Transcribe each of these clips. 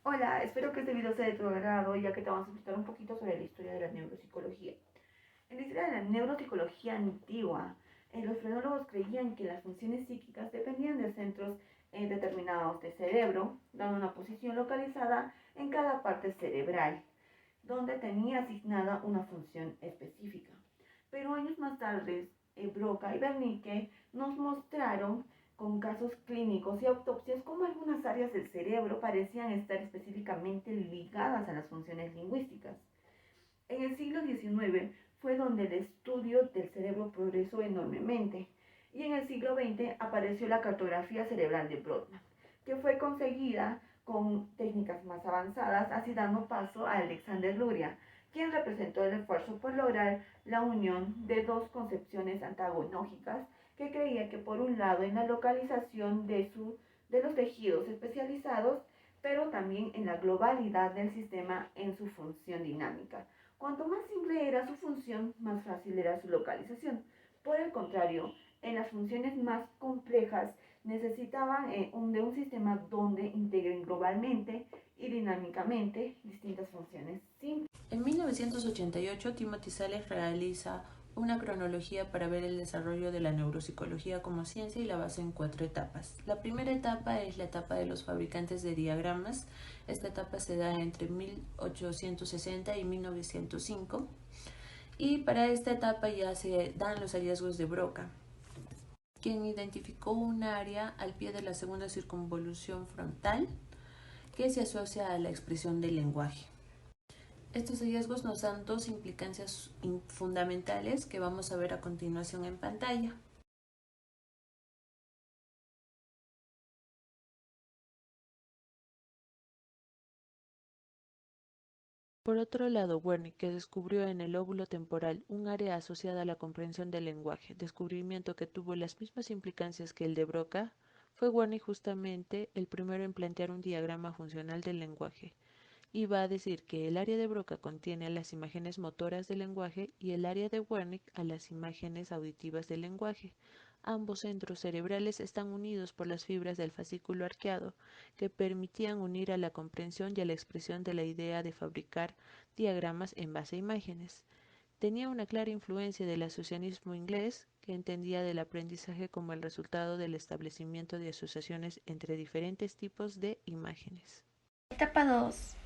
Hola, espero que este video sea de tu agrado, ya que te vamos a explicar un poquito sobre la historia de la neuropsicología. En la historia de la neuropsicología antigua, los frenólogos creían que las funciones psíquicas dependían de centros determinados del cerebro, dando una posición localizada en cada parte cerebral, donde tenía asignada una función específica. Pero años más tarde, Broca y Wernicke nos mostraron con casos clínicos y autopsias cómo algunas áreas del cerebro parecían estar específicamente ligadas a las funciones lingüísticas. En el siglo XIX fue donde el estudio del cerebro progresó enormemente y en el siglo XX apareció la cartografía cerebral de Brodmann, que fue conseguida con técnicas más avanzadas, así dando paso a Alexander Luria, quien representó el esfuerzo por lograr la unión de dos concepciones antagonógicas que creía que por un lado en la localización de los tejidos especializados, pero también en la globalidad del sistema en su función dinámica. Cuanto más simple era su función, más fácil era su localización. Por el contrario, en las funciones más complejas necesitaban de un sistema donde integren globalmente y dinámicamente distintas funciones simples. En 1988, Timothy Sales realiza una cronología para ver el desarrollo de la neuropsicología como ciencia y la basa en 4 etapas. La primera etapa es la etapa de los fabricantes de diagramas. Esta etapa se da entre 1860 y 1905. Y para esta etapa ya se dan los hallazgos de Broca, quien identificó un área al pie de la segunda circunvolución frontal que se asocia a la expresión del lenguaje. Estos hallazgos nos dan dos implicancias fundamentales que vamos a ver a continuación en pantalla. Por otro lado, Wernicke descubrió en el lóbulo temporal un área asociada a la comprensión del lenguaje, descubrimiento que tuvo las mismas implicancias que el de Broca. Fue Wernicke justamente el primero en plantear un diagrama funcional del lenguaje. Y va a decir que el área de Broca contiene a las imágenes motoras del lenguaje y el área de Wernicke a las imágenes auditivas del lenguaje. Ambos centros cerebrales están unidos por las fibras del fascículo arqueado, que permitían unir a la comprensión y a la expresión de la idea de fabricar diagramas en base a imágenes. Tenía una clara influencia del asociacionismo inglés, que entendía del aprendizaje como el resultado del establecimiento de asociaciones entre diferentes tipos de imágenes. Etapa 2.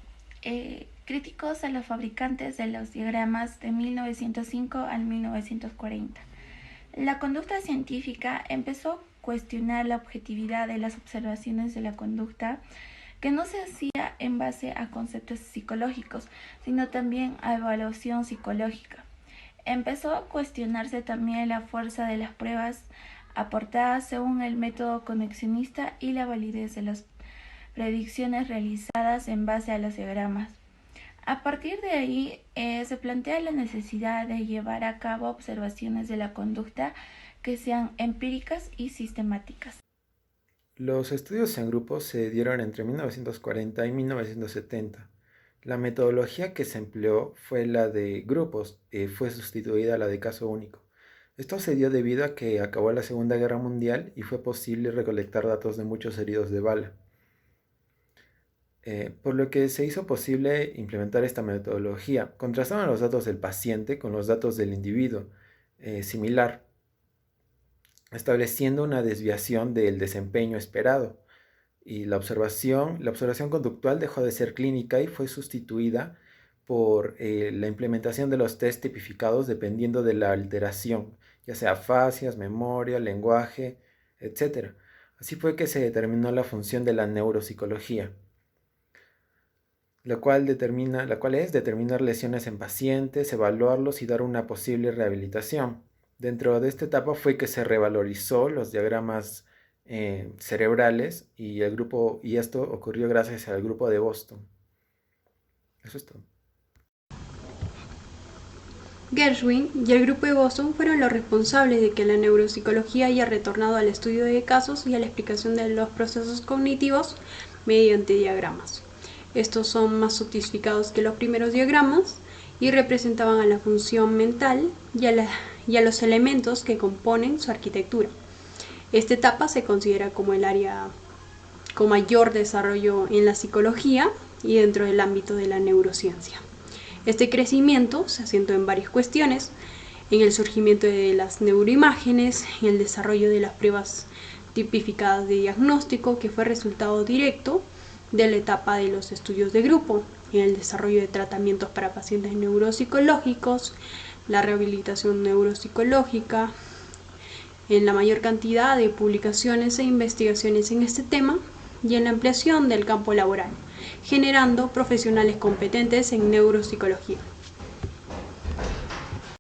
Críticos a los fabricantes de los diagramas de 1905 al 1940. La conducta científica empezó a cuestionar la objetividad de las observaciones de la conducta, que no se hacía en base a conceptos psicológicos, sino también a evaluación psicológica. Empezó a cuestionarse también la fuerza de las pruebas aportadas según el método conexionista y la validez de las predicciones realizadas en base a los diagramas. A partir de ahí se plantea la necesidad de llevar a cabo observaciones de la conducta que sean empíricas y sistemáticas. Los estudios en grupo se dieron entre 1940 y 1970. La metodología que se empleó fue la de grupos, fue sustituida a la de caso único. Esto se dio debido a que acabó la Segunda Guerra Mundial y fue posible recolectar datos de muchos heridos de bala. Por lo que se hizo posible implementar esta metodología. Contrastaban los datos del paciente con los datos del individuo, similar, estableciendo una desviación del desempeño esperado. Y la observación conductual dejó de ser clínica y fue sustituida por la implementación de los test tipificados dependiendo de la alteración, ya sea afasias, memoria, lenguaje, etc. Así fue que se determinó la función de la neuropsicología, la cual es determinar lesiones en pacientes, evaluarlos y dar una posible rehabilitación. Dentro de esta etapa fue que se revalorizó los diagramas cerebrales y esto ocurrió gracias al grupo de Boston. Eso es todo. Gershwin y el grupo de Boston fueron los responsables de que la neuropsicología haya retornado al estudio de casos y a la explicación de los procesos cognitivos mediante diagramas. Estos son más sofisticados que los primeros diagramas y representaban a la función mental y a los elementos que componen su arquitectura. Esta etapa se considera como el área con mayor desarrollo en la psicología y dentro del ámbito de la neurociencia. Este crecimiento se asentó en varias cuestiones: en el surgimiento de las neuroimágenes, en el desarrollo de las pruebas tipificadas de diagnóstico, que fue resultado directo de la etapa de los estudios de grupo, en el desarrollo de tratamientos para pacientes neuropsicológicos, la rehabilitación neuropsicológica, en la mayor cantidad de publicaciones e investigaciones en este tema y en la ampliación del campo laboral, generando profesionales competentes en neuropsicología.